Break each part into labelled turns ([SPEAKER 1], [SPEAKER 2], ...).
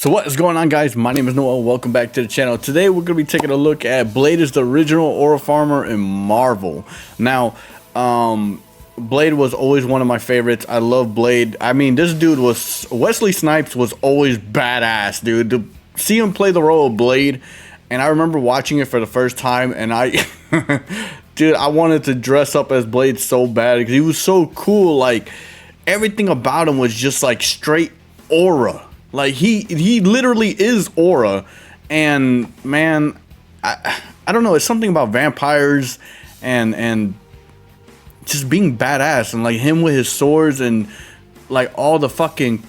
[SPEAKER 1] So what is going on, guys? My name is Noel. Welcome back to the channel. Today we're going to be taking a look at Blade is the original Aura Farmer in Marvel. Now, Blade was always one of my favorites. I love Blade. I mean, this dude was... Wesley Snipes was always badass, dude. To see him play the role of Blade, and I remember watching it for the first time, and I... dude, I wanted to dress up as Blade so bad because he was so cool. Like, everything about him was just like straight aura. Like, he literally is aura. And man, I don't know, it's something about vampires and just being badass, and like him with his swords and like all the fucking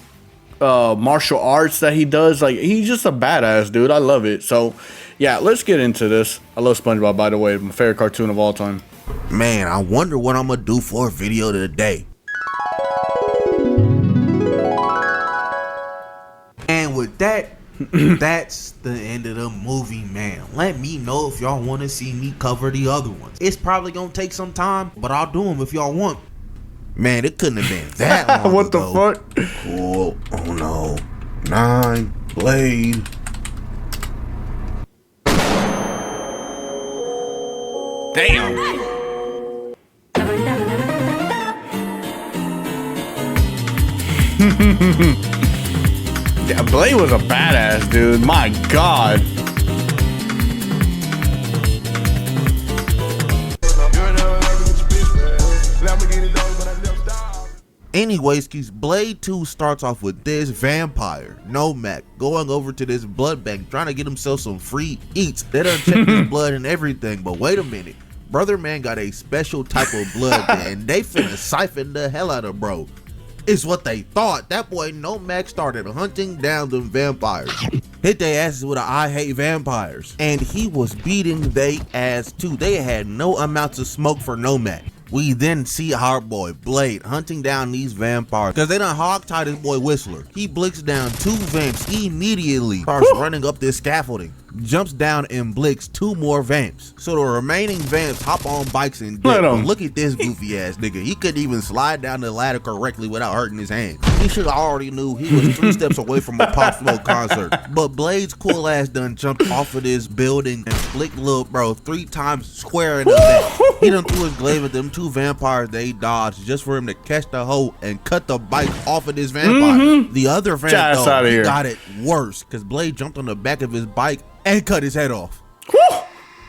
[SPEAKER 1] martial arts that he does. Like, he's just a badass, dude. I love it. So yeah, let's get into this. I love SpongeBob, by the way, my favorite cartoon of all time.
[SPEAKER 2] Man, I wonder what I'm gonna do for a video today. And with that, that's the end of the movie, man. Let me know if y'all want to see me cover the other ones. It's probably gonna take some time, but I'll do them if y'all want. Man, it couldn't have been that long
[SPEAKER 1] What
[SPEAKER 2] ago.
[SPEAKER 1] the fuck?
[SPEAKER 2] Cool. Oh no. 9, Blade.
[SPEAKER 1] Damn. Yeah, Blade was a badass, dude. My God.
[SPEAKER 2] Anyways, Blade 2 starts off with this vampire, Nomad, going over to this blood bank, trying to get himself some free eats. They done checked his blood and everything, but wait a minute. Brother man got a special type of blood and they finna siphon the hell out of bro. It's what they thought. That boy Nomad started hunting down them vampires. Hit their asses with a I hate vampires. And he was beating they ass too. They had no amounts of smoke for Nomad. We then see our boy Blade hunting down these vampires because they done hogtied his boy Whistler. He blicks down 2 vamps immediately, starts running up this scaffolding, jumps down and blicks 2 more vamps. So the remaining vamps hop on bikes and dip. Look at this goofy ass nigga. He couldn't even slide down the ladder correctly without hurting his hand. He should have already knew he was 3 steps away from a Pop Smoke concert. But Blade's cool ass done jumped off of this building and flicked little bro 3 times square in the back. He done threw his glaive at them 2 vampires they dodged just for him to catch the hoe and cut the bike off of this vampire. The other vamp though, he got it worse because Blade jumped on the back of his bike and cut his head off.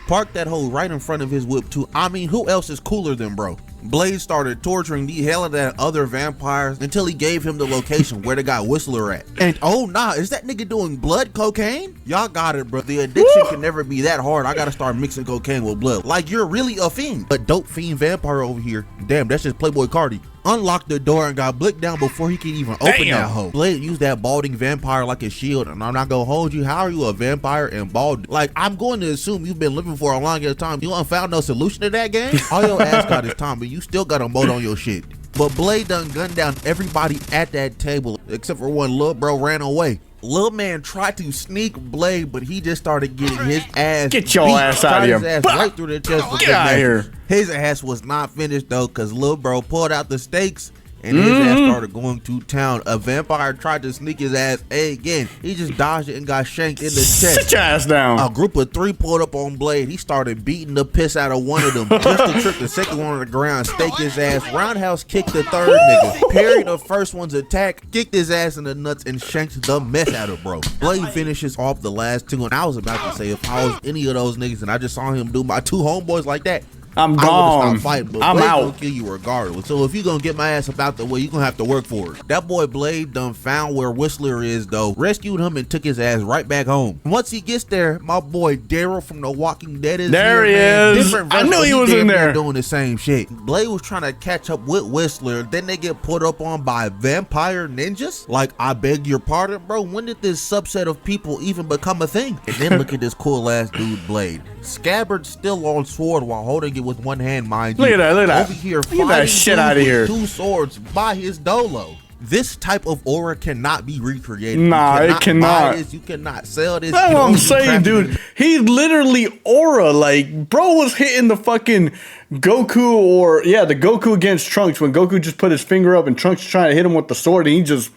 [SPEAKER 2] Parked that hoe right in front of his whip too. I mean, who else is cooler than bro? Blade started torturing the hell out of that other vampires until he gave him the location where they got Whistler at. And oh nah, is that nigga doing blood cocaine? Y'all got it, bro. The addiction can never be that hard. I gotta start mixing cocaine with blood. Like, you're really a fiend. But dope fiend vampire over here. Damn, that's just Playboy Cardi. Unlocked the door and got blicked down before he could even open that hoe. Blade used that balding vampire like a shield, and I'm not gonna hold you. How are you a vampire and bald? Like, I'm going to assume you've been living for a long time. You ain't found no solution to that game? All your ass got is time, but you still got a moat on your shit. But Blade done gunned down everybody at that table except for one little bro ran away. Little man tried to sneak Blade, but he just started getting his ass
[SPEAKER 1] Get your
[SPEAKER 2] beat.
[SPEAKER 1] ass out of here.
[SPEAKER 2] His ass right through the chest.
[SPEAKER 1] Get out of here.
[SPEAKER 2] His ass was not finished though, because little bro pulled out the stakes and his ass started going to town. A vampire tried to sneak his ass again. He just dodged it and got shanked in the chest.
[SPEAKER 1] Sit your ass down.
[SPEAKER 2] A group of 3 pulled up on Blade. He started beating the piss out of one of them just to trip the second one on the ground, stake his ass, roundhouse kicked the third nigga, parried the first one's attack, kicked his ass in the nuts, and shanked the mess out of bro. Blade finishes off the last 2, and I was about to say, if I was any of those niggas and I just saw him do my 2 homeboys like that,
[SPEAKER 1] I'm gone.
[SPEAKER 2] I would've stopped fighting, but
[SPEAKER 1] I'm
[SPEAKER 2] Blade
[SPEAKER 1] out.
[SPEAKER 2] gonna kill you regardless. So if you gonna get my ass up out the way, you gonna have to work for it. That boy Blade done found where Whistler is though, rescued him and took his ass right back home. Once he gets there, my boy Daryl from The Walking Dead is
[SPEAKER 1] there. He
[SPEAKER 2] man.
[SPEAKER 1] is.
[SPEAKER 2] Different
[SPEAKER 1] I
[SPEAKER 2] verse,
[SPEAKER 1] knew
[SPEAKER 2] but
[SPEAKER 1] he was in there
[SPEAKER 2] doing the same shit. Blade was trying to catch up with Whistler, then they get put up on by vampire ninjas. Like, I beg your pardon, bro. When did this subset of people even become a thing? And then look at this cool ass dude Blade. Scabbard still on sword while holding it with one hand, mind you.
[SPEAKER 1] Look at that, look at that.
[SPEAKER 2] Over here,
[SPEAKER 1] Get that shit out of here.
[SPEAKER 2] 2 swords by his dolo. This type of aura cannot be recreated.
[SPEAKER 1] Nah, it cannot.
[SPEAKER 2] Buy this, you cannot sell this.
[SPEAKER 1] That's what I'm saying, dude. He's literally aura. Like, bro was hitting the fucking Goku, or yeah, the Goku against Trunks when Goku just put his finger up and Trunks trying to hit him with the sword, and he just,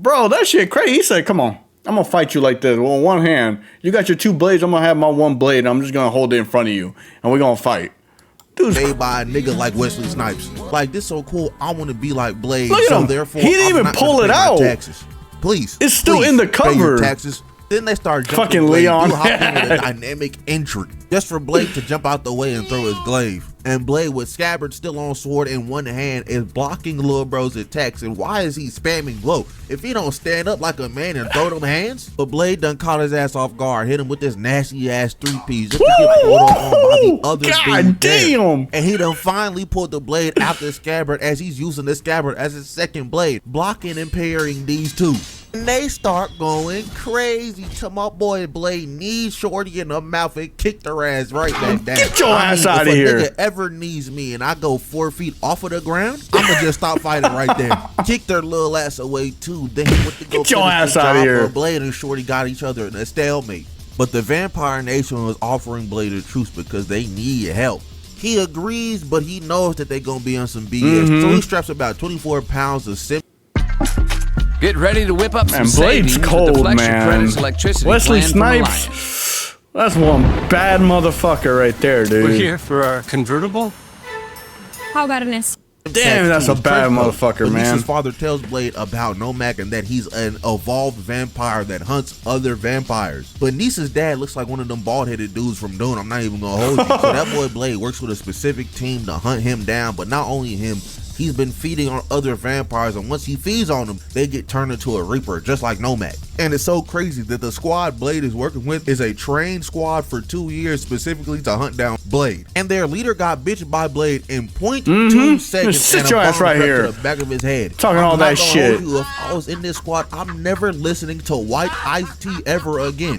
[SPEAKER 1] Bro, that shit crazy. He said, come on. I'm going to fight you like this. Well, on one hand, you got your 2 blades. I'm going to have my 1 blade. And I'm just going to hold it in front of you. And we're going to fight. Dude's
[SPEAKER 2] made by a nigga like Wesley Snipes. Like, this so cool. I want to be like Blade.
[SPEAKER 1] Look at
[SPEAKER 2] so
[SPEAKER 1] him.
[SPEAKER 2] therefore,
[SPEAKER 1] He didn't
[SPEAKER 2] I'm
[SPEAKER 1] even
[SPEAKER 2] not
[SPEAKER 1] pull
[SPEAKER 2] gonna
[SPEAKER 1] it
[SPEAKER 2] pay my
[SPEAKER 1] out.
[SPEAKER 2] Taxes. Please.
[SPEAKER 1] It's still
[SPEAKER 2] please
[SPEAKER 1] in the
[SPEAKER 2] pay your
[SPEAKER 1] cover.
[SPEAKER 2] taxes. Then they start jumping
[SPEAKER 1] Fucking
[SPEAKER 2] Blade.
[SPEAKER 1] Leon.
[SPEAKER 2] You hop in with a dynamic entry just for Blade to jump out the way and throw his glaive. And Blade, with scabbard still on sword in one hand, is blocking Lil Bro's attacks. And why is he spamming blow? If he don't stand up like a man and throw them hands? But Blade done caught his ass off guard, hit him with this nasty ass 3-piece just to get pulled on by the other dude there.
[SPEAKER 1] Damn.
[SPEAKER 2] And he done finally pulled the blade out the scabbard as he's using the scabbard as his second blade, blocking and parrying these two. And they start going crazy till my boy Blade knees Shorty in the mouth and kicked her ass right back down.
[SPEAKER 1] Get your ass out of here.
[SPEAKER 2] If a nigga ever knees me and I go 4 feet off of the ground, I'ma just stop fighting right there. Kicked her little ass away too. Then he went to go
[SPEAKER 1] Get your
[SPEAKER 2] finish
[SPEAKER 1] ass
[SPEAKER 2] the
[SPEAKER 1] out of
[SPEAKER 2] job
[SPEAKER 1] here.
[SPEAKER 2] for Blade and Shorty got each other in a stalemate. But the Vampire Nation was offering Blade a truce because they need help. He agrees, but he knows that they gonna be on some BS. So he straps about 24 pounds of sim.
[SPEAKER 3] Get ready to whip up some
[SPEAKER 1] Man, Blade's
[SPEAKER 3] savings with
[SPEAKER 1] cold,
[SPEAKER 3] the Flex Your
[SPEAKER 1] man.
[SPEAKER 3] Credit's electricity
[SPEAKER 1] Wesley
[SPEAKER 3] plan from Alliance.
[SPEAKER 1] Snipes. That's one bad motherfucker right there, dude.
[SPEAKER 4] We're here for our convertible.
[SPEAKER 5] How about an S?
[SPEAKER 1] Damn, that's a bad motherfucker, man.
[SPEAKER 2] His father tells Blade about Nomak and that he's an evolved vampire that hunts other vampires. But Nisa's dad looks like one of them bald-headed dudes from Dune. I'm not even gonna hold you. So that boy Blade works with a specific team to hunt him down. But not only him, he's been feeding on other vampires, and once he feeds on them, they get turned into a Reaper, just like Nomak. And it's so crazy that the squad Blade is working with is a trained squad for 2 years specifically to hunt down Blade. And their leader got bitched by Blade in 0.2 seconds.
[SPEAKER 1] Sit
[SPEAKER 2] and
[SPEAKER 1] your
[SPEAKER 2] a
[SPEAKER 1] ass
[SPEAKER 2] bomb
[SPEAKER 1] right
[SPEAKER 2] crept
[SPEAKER 1] here.
[SPEAKER 2] to the back of his head.
[SPEAKER 1] Talking
[SPEAKER 2] I'm
[SPEAKER 1] all
[SPEAKER 2] not
[SPEAKER 1] that
[SPEAKER 2] gonna
[SPEAKER 1] shit.
[SPEAKER 2] hold you. If I was in this squad, I'm never listening to White Iced Tea ever again.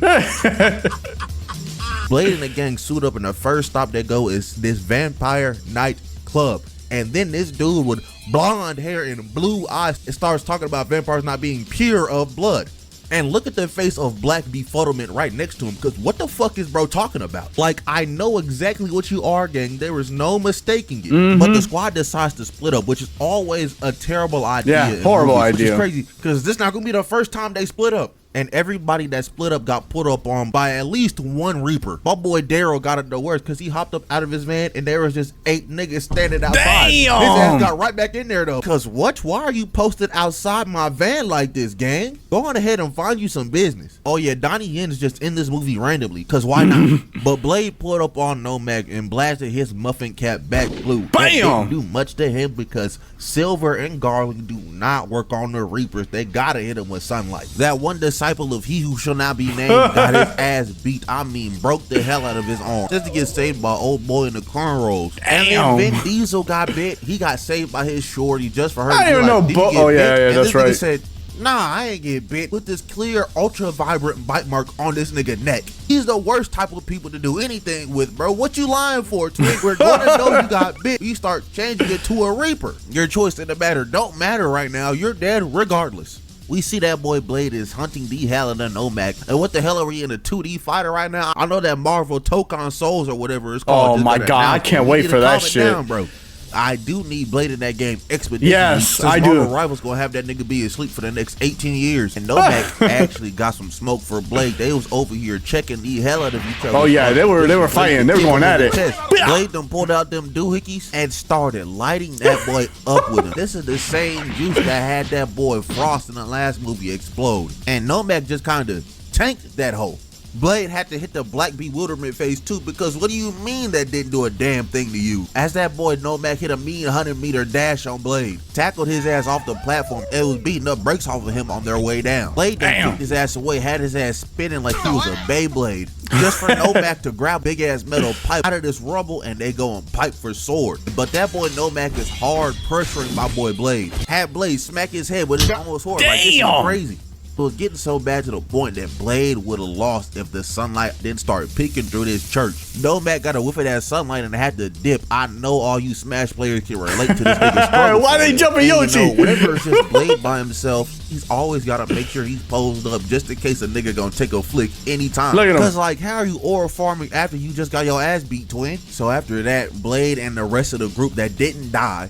[SPEAKER 2] Blade and the gang suit up, and the first stop they go is this Vampire Night Club. And then this dude with blonde hair and blue eyes starts talking about vampires not being pure of blood. And look at the face of Black befuddlement right next to him, because what the fuck is bro talking about? Like, I know exactly what you are, gang. There is no mistaking it. But the squad decides to split up, which is always a terrible idea.
[SPEAKER 1] Yeah, horrible
[SPEAKER 2] movies,
[SPEAKER 1] idea.
[SPEAKER 2] Which is crazy, because this is not going to be the first time they split up. And everybody that split up got put up on by at least one Reaper. My boy Daryl got it the worst because he hopped up out of his van and there was just 8 niggas standing outside.
[SPEAKER 1] Damn!
[SPEAKER 2] His ass got right back in there though. Cause what? Why are you posted outside my van like this, gang? Go on ahead and find you some business. Oh yeah, Donnie Yen is just in this movie randomly, cause why not? But Blade pulled up on Nomak and blasted his muffin cap back blue. That
[SPEAKER 1] Bam!
[SPEAKER 2] didn't do much to him because Silver and Garland do not work on the Reapers. They gotta hit him with sunlight. That one disciple of He Who Shall Not Be Named got his ass beat. I mean, broke the hell out of his arm just to get saved by old boy in the cornrows. And
[SPEAKER 1] Damn.
[SPEAKER 2] then Vin Diesel got bit. He got saved by his shorty just for her.
[SPEAKER 1] I
[SPEAKER 2] to be
[SPEAKER 1] didn't
[SPEAKER 2] like,
[SPEAKER 1] know
[SPEAKER 2] "Did
[SPEAKER 1] Bo-
[SPEAKER 2] you get
[SPEAKER 1] oh, yeah,
[SPEAKER 2] bit?"
[SPEAKER 1] yeah,
[SPEAKER 2] And
[SPEAKER 1] that's
[SPEAKER 2] this nigga
[SPEAKER 1] right.
[SPEAKER 2] said, nah, I ain't get bit, with this clear, ultra vibrant bite mark on this nigga neck. He's the worst type of people to do anything with, bro. What you lying for, twig? We're gonna know you got bit. You start changing it to a Reaper. Your choice in the matter don't matter right now. You're dead regardless. We see that boy Blade is hunting the hell out of Nomak. And what the hell are we in a 2D fighter right now? I know that Marvel Tokon Souls or whatever it's called.
[SPEAKER 1] Oh
[SPEAKER 2] just
[SPEAKER 1] my
[SPEAKER 2] got
[SPEAKER 1] God, I
[SPEAKER 2] announced.
[SPEAKER 1] can't
[SPEAKER 2] We
[SPEAKER 1] wait
[SPEAKER 2] need
[SPEAKER 1] for
[SPEAKER 2] to
[SPEAKER 1] that
[SPEAKER 2] calm it
[SPEAKER 1] shit.
[SPEAKER 2] down, bro. I do need Blade in that game expeditiously.
[SPEAKER 1] Yes,
[SPEAKER 2] since
[SPEAKER 1] I do.
[SPEAKER 2] Marvel Rivals gonna have that nigga be asleep for the next 18 years. And Nomak actually got some smoke for Blade. They was over here checking the hell out of each other.
[SPEAKER 1] Oh, yeah, they were fighting. They were going at it.
[SPEAKER 2] Blade done pulled out them doohickeys and started lighting that boy up with him. This is the same juice that had that boy Frost in the last movie explode. And Nomak just kind of tanked that hoe. Blade had to hit the black bewilderment phase too, because what do you mean that didn't do a damn thing to you? As that boy Nomak hit a mean 100-meter dash on Blade, tackled his ass off the platform, and was beating up brakes off of him on their way down. Blade then kicked his ass away, had his ass spinning like he was a Beyblade, just for Nomak to grab big ass metal pipe out of this rubble and they go and pipe for sword. But that boy Nomak is hard pressuring my boy Blade. Had Blade smack his head with his almost sword. Like, this is crazy. It was getting so bad to the point that Blade would have lost if the sunlight didn't start peeking through this church. Nomak got a whiff of that sunlight and had to dip. I know all you Smash players can relate to this nigga's struggle.
[SPEAKER 1] Why they jumping
[SPEAKER 2] And,
[SPEAKER 1] Yoshi?
[SPEAKER 2] you know, whenever it's just Blade by himself, he's always got to make sure he's posed up just in case a nigga gonna take a flick anytime.
[SPEAKER 1] Look at him.
[SPEAKER 2] Cause like, how are you aura farming after you just got your ass beat, twin? So after that, Blade and the rest of the group that didn't die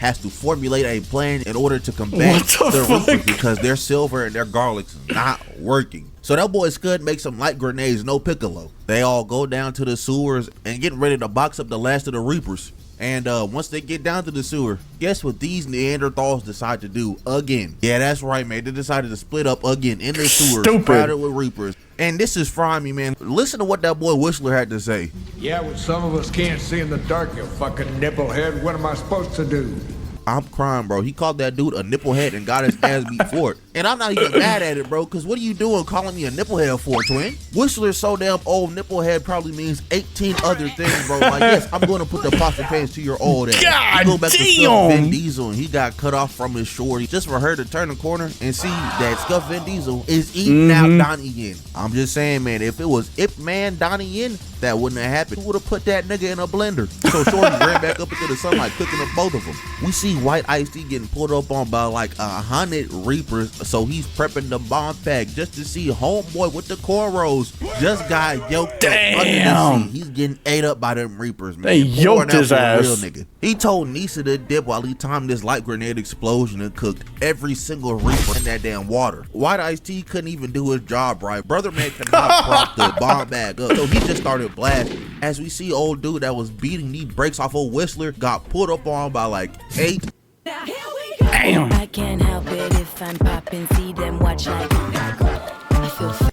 [SPEAKER 2] has to formulate a plan in order to combat the Reapers because their silver and their garlic's not working. So that boy Scud makes some light grenades, no Piccolo. They all go down to the sewers and getting ready to box up the last of the Reapers. And once they get down to the sewer, guess what these Neanderthals decide to do again? Yeah, that's right, man. They decided to split up again in the sewer, crowded with Reapers. And this is frying me, man. Listen to what that boy Whistler had to say.
[SPEAKER 6] Yeah, when some of us can't see in the dark, you fucking nipplehead, what am I supposed to do?
[SPEAKER 2] I'm crying, bro. He called that dude a nipplehead and got his ass beat for it. And I'm not even mad at it, bro, because what are you doing calling me a nipplehead for, twin? Whistler's so damn old, nipplehead probably means 18 other things, bro. Like, yes, I'm going to put the pasta pants to your old ass.
[SPEAKER 1] God
[SPEAKER 2] go back
[SPEAKER 1] damn.
[SPEAKER 2] to Scuff Vin Diesel, and he got cut off from his shorty just for her to turn the corner and see that Scuff Vin Diesel is eating out Donnie Yen. I'm just saying, man, if it was Ip Man Donnie Yen, that wouldn't have happened. Who would have put that nigga in a blender? So Shorty ran back up into the sunlight, cooking up both of them. We see White Ice-T getting pulled up on by like 100 Reapers, so he's prepping the bomb pack just to see homeboy with the cornrows just got yoked up under the seat. He's getting ate up by them Reapers, man.
[SPEAKER 1] They yoked his ass.
[SPEAKER 2] Real nigga. He told Nisa to dip while he timed this light grenade explosion and cooked every single Reaper in that damn water. White Ice-T couldn't even do his job right. Brother man could not prop the bomb bag up, so he just started blasting. As we see old dude that was beating knee breaks off old Whistler got pulled up on by like 8.
[SPEAKER 1] Damn.
[SPEAKER 7] I can't help it if I'm popping, see them watch like I feel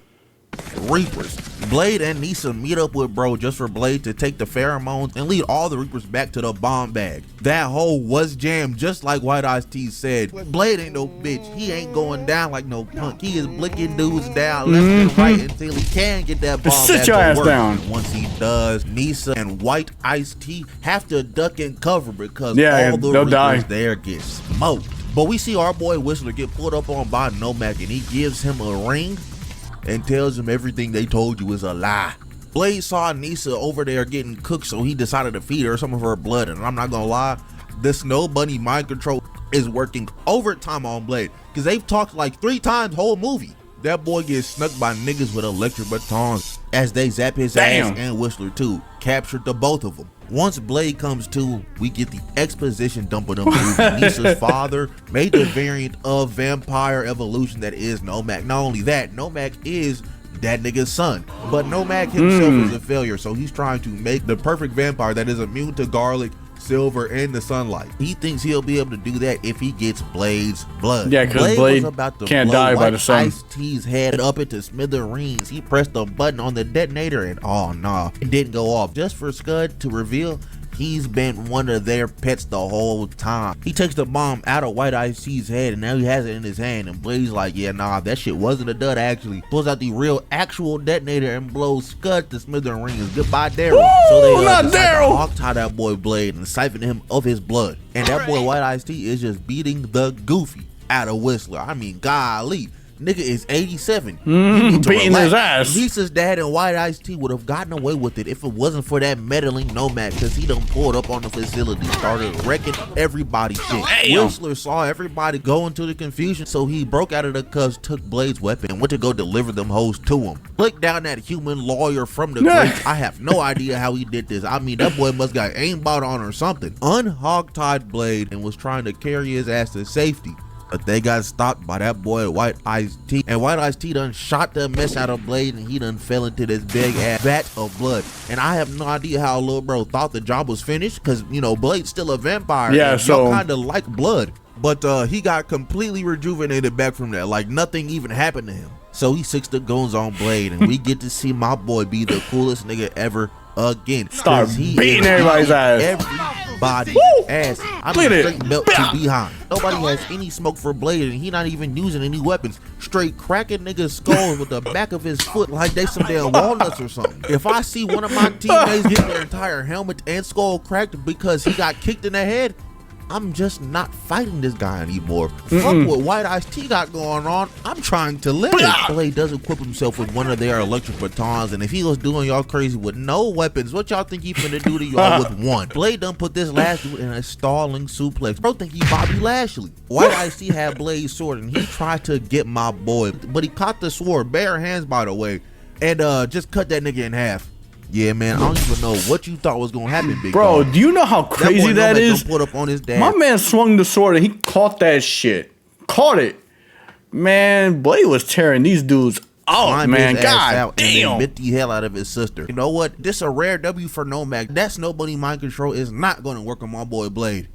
[SPEAKER 2] Reapers. Blade and Nisa meet up with bro just for Blade to take the pheromones and lead all the Reapers back to the bomb bag. That hole was jammed just like White Ice-T said. Blade ain't no bitch. He ain't going down like no punk. He is blicking dudes down left and right until he can get that bomb
[SPEAKER 1] Sit
[SPEAKER 2] bag
[SPEAKER 1] your
[SPEAKER 2] to
[SPEAKER 1] ass
[SPEAKER 2] work.
[SPEAKER 1] down.
[SPEAKER 2] And once he does, Nisa and White Ice-T have to duck and cover because
[SPEAKER 1] Yeah,
[SPEAKER 2] all the
[SPEAKER 1] they'll
[SPEAKER 2] Reapers
[SPEAKER 1] die.
[SPEAKER 2] there get smoked. But we see our boy Whistler get pulled up on by Nomak and he gives him a ring and tells him everything they told you is a lie. Blade saw Nisa over there getting cooked, so he decided to feed her some of her blood. And I'm not gonna lie, the Snow Bunny mind control is working overtime on Blade because they've talked like 3 times whole movie. That boy gets snuck by niggas with electric batons as they zap his ass and Whistler too. Captured the both of them. Once Blade comes to, we get the exposition dump of the movie. Nisa's father made the variant of vampire evolution that is Nomak. Not only that, Nomak is that nigga's son, but Nomak himself is a failure, so he's trying to make the perfect vampire that is immune to garlic, silver, and the sunlight. He thinks he'll be able to do that if he gets Blade's blood.
[SPEAKER 1] Yeah, because Blade
[SPEAKER 2] was about to
[SPEAKER 1] can't
[SPEAKER 2] blow
[SPEAKER 1] die by
[SPEAKER 2] White
[SPEAKER 1] the sun.
[SPEAKER 2] Ice-T's head up into smithereens. He pressed the button on the detonator and oh nah, it didn't go off. Just for Scud to reveal he's been one of their pets the whole time. He takes the bomb out of White Ice-T's head and now he has it in his hand, and Blade's like, yeah, nah, that shit wasn't a dud actually. Pulls out the real actual detonator and blows Scud to smithereens. Goodbye, Daryl. So they
[SPEAKER 1] not
[SPEAKER 2] decide to
[SPEAKER 1] Daryl.
[SPEAKER 2] hog tie that boy Blade and siphon him of his blood. And that boy White Ice-T is just beating the goofy out of Whistler. I mean, golly. Nigga is 87.
[SPEAKER 1] Beating his ass.
[SPEAKER 2] Lisa's dad and White Ice-T would have gotten away with it if it wasn't for that meddling Nomak, because he done pulled up on the facility, started wrecking everybody's shit.
[SPEAKER 1] Damn.
[SPEAKER 2] Whistler saw everybody go into the confusion, so he broke out of the cuffs, took Blade's weapon, and went to go deliver them hoes to him. Click down that human lawyer from the greats. I have no idea how he did this. I mean, that boy must got aimbot on or something. Unhog-tied Blade and was trying to carry his ass to safety. But they got stopped by that boy White Ice-T, and White Ice-T done shot the mess out of Blade, and he done fell into this big ass vat of blood. And I have no idea how little bro thought the job was finished, because you know Blade's still a vampire.
[SPEAKER 1] Yeah,
[SPEAKER 2] and
[SPEAKER 1] so
[SPEAKER 2] y'all kind of like blood. But he got completely rejuvenated back from that, like nothing even happened to him. So he 6 the goons on Blade, and we get to see my boy be the coolest nigga ever again.
[SPEAKER 1] Start
[SPEAKER 2] 'Cause he
[SPEAKER 1] beating
[SPEAKER 2] is
[SPEAKER 1] everybody's ass.
[SPEAKER 2] Everybody's ass. I
[SPEAKER 1] Look
[SPEAKER 2] mean,
[SPEAKER 1] at it.
[SPEAKER 2] straight belt to behind. Nobody has any smoke for Blade, and he not even using any weapons. Straight cracking niggas' skulls with the back of his foot like they some damn walnuts or something. If I see one of my teammates get their entire helmet and skull cracked because he got kicked in the head, I'm just not fighting this guy anymore. Fuck what White Ice-T got going on. I'm trying to live. Blade does equip himself with one of their electric batons, and if he was doing y'all crazy with no weapons, what y'all think he finna do to y'all with one? Blade done put this last dude in a stalling suplex. Bro think he Bobby Lashley. White Ice-T had Blade's sword, and he tried to get my boy, but he caught the sword, bare hands by the way, and just cut that nigga in half. Yeah, man, I don't even know what you thought was gonna happen, big
[SPEAKER 1] Bro,
[SPEAKER 2] dog.
[SPEAKER 1] do you know how crazy that is?
[SPEAKER 2] Put up on his dad.
[SPEAKER 1] My man swung the sword and he caught that shit. Caught it. Man, Blade was tearing these dudes out,
[SPEAKER 2] Climb
[SPEAKER 1] man.
[SPEAKER 2] his ass
[SPEAKER 1] God
[SPEAKER 2] out and
[SPEAKER 1] damn.
[SPEAKER 2] then bit the hell out of his sister. You know what? This a rare W for Nomad. That's nobody mind control is not gonna work on my boy Blade.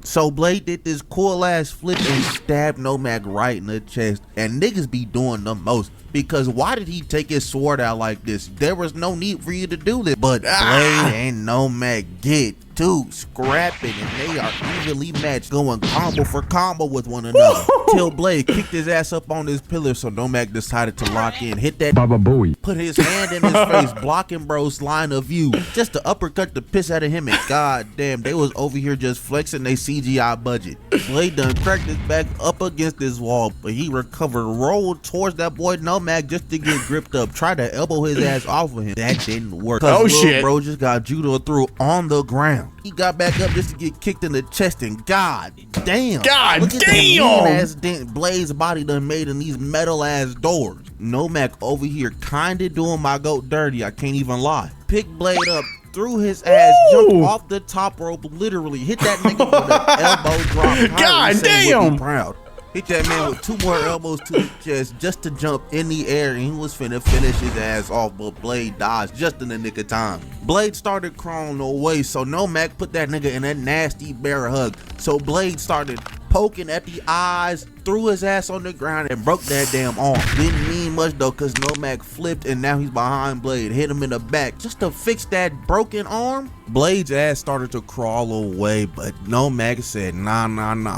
[SPEAKER 2] So Blade did this cool ass flip and stabbed Nomad right in the chest. And niggas be doing the most. Because why did he take his sword out like this? There was no need for you to do this. But Blade and Nomad get to scrapping and they are evenly matched, going combo for combo with one another. Till Blade kicked his ass up on this pillar, so Nomad decided to lock in, hit that Baba Booey, put his hand in his face, blocking bro's line of view, just to uppercut the piss out of him. And goddamn, they was over here just flexing their CGI budget. Blade done cracked his back up against this wall, but he recovered, rolled towards that boy Nomad just to get gripped up, tried to elbow his ass off of him. That didn't work.
[SPEAKER 1] Oh
[SPEAKER 2] little
[SPEAKER 1] shit,
[SPEAKER 2] bro just got judo through on the ground. He got back up just to get kicked in the chest, and god damn, look at the mean ass dent Blade's body done made in these metal ass doors. Nomad over here kinda doing my goat dirty, I can't even lie. Pick Blade up, threw his ass, jumped off the top rope, literally hit that nigga with an elbow drop.
[SPEAKER 1] God damn.
[SPEAKER 2] Proud. Hit that man with 2 more elbows to the chest just to jump in the air, and he was finna finish his ass off, but Blade dodged just in the nick of time. Blade started crawling away, so Nomad put that nigga in that nasty bear hug. So Blade started poking at the eyes, threw his ass on the ground, and broke that damn arm. Didn't mean much though, cause Nomad flipped and now he's behind Blade, hit him in the back just to fix that broken arm. Blade's ass started to crawl away, but Nomad said, nah,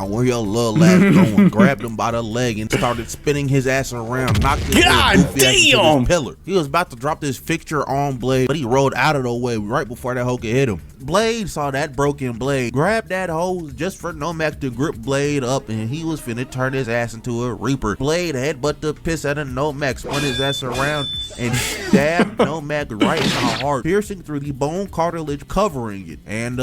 [SPEAKER 2] where your little ass going? Grabbed him by the leg and started spinning his ass around, knocked his
[SPEAKER 1] God
[SPEAKER 2] goofy ass into
[SPEAKER 1] damn.
[SPEAKER 2] this pillar. He was about to drop this fixture on Blade, but he rolled out of the way right before that hoe could hit him. Blade saw that broken blade, grabbed that hose just for Nomad to grip Blade up, and he was finna turn his ass into a reaper. Blade headbutt the piss out of Nomad, spun his ass around and stabbed Nomad right in the heart, piercing through the bone cartilage covering it. And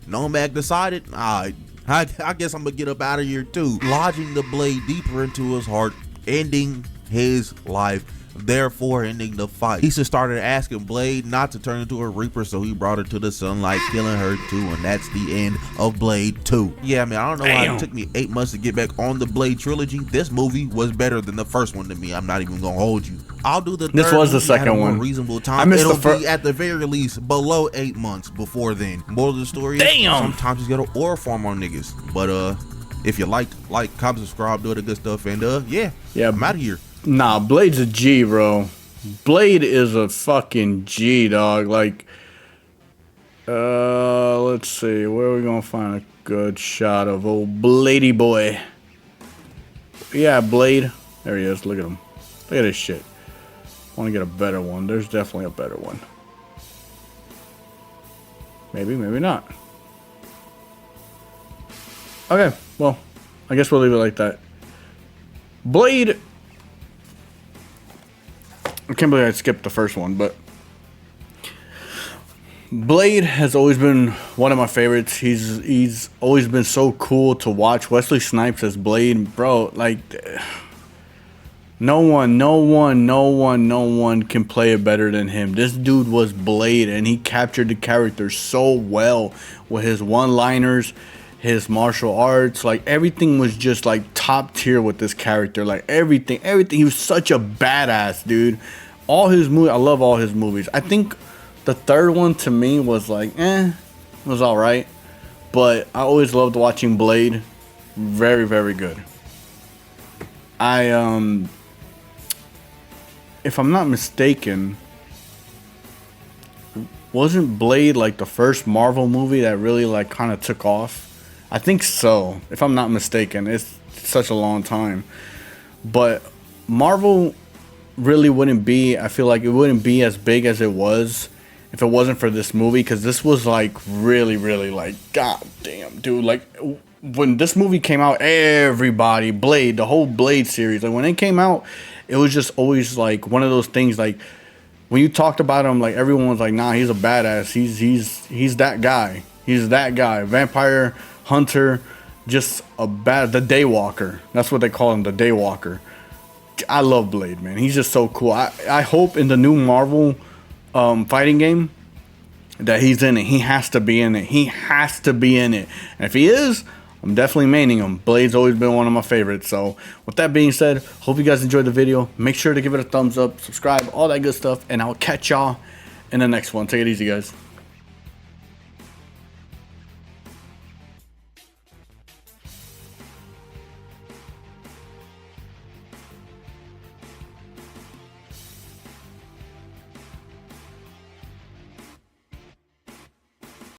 [SPEAKER 2] Nomad decided, I guess I'm gonna get up out of here too, lodging the blade deeper into his heart, ending his life, therefore ending the fight. He just started asking Blade not to turn into a reaper, so he brought her to the sunlight, killing her too, and that's the end of Blade 2. Yeah, man, I don't know why it took me 8 months to get back on the Blade trilogy. This movie was better than the first one to me. I'm not even gonna hold you. I'll do the third.
[SPEAKER 1] This was the
[SPEAKER 2] movie at a
[SPEAKER 1] second
[SPEAKER 2] more
[SPEAKER 1] one.
[SPEAKER 2] reasonable time.
[SPEAKER 1] I missed
[SPEAKER 2] It'll
[SPEAKER 1] the first.
[SPEAKER 2] be at the very least below 8 months before then. Moral of the story is,
[SPEAKER 1] Damn.
[SPEAKER 2] sometimes you gotta aura farm on niggas. But if you like, comment, subscribe, do the good stuff, and yeah, I'm out of here.
[SPEAKER 1] Nah, Blade's a G, bro. Blade is a fucking G, dog. Like, let's see, where are we gonna find a good shot of old Bladey boy? Yeah, Blade. There he is. Look at him. Look at this shit. Want to get a better one. There's definitely a better one. Maybe, maybe not. Okay, well, I guess we'll leave it like that. Blade. I can't believe I skipped the first one, but Blade has always been one of my favorites. He's always been so cool to watch. Wesley Snipes as Blade, bro, like no one can play it better than him. This dude was Blade, and he captured the character so well with his one-liners, his martial arts. Like, everything was just like top tier with this character. Like, everything. He was such a badass, dude. All his movies, I love all his movies. I think the third one to me was like, it was all right, but I always loved watching Blade. Very, very good. If I'm not mistaken, wasn't Blade like the first Marvel movie that really like kind of took off? I think so, if I'm not mistaken. It's such a long time, but Marvel really wouldn't be, I feel like it wouldn't be as big as it was if it wasn't for this movie, because this was like really, really like, god damn, dude, like when this movie came out, everybody, Blade, the whole Blade series, like when it came out, it was just always like one of those things, like when you talked about him, like everyone was like, nah, he's a badass, he's that guy, vampire hunter, just the Daywalker, that's what they call him, the Daywalker. I love Blade, man. He's just so cool. I hope in the new Marvel fighting game that he's in it. He has to be in it. He has to be in it. And if he is, I'm definitely maining him. Blade's always been one of my favorites. So with that being said, hope you guys enjoyed the video. Make sure to give it a thumbs up, subscribe, all that good stuff, and I'll catch y'all in the next one. Take it easy, guys.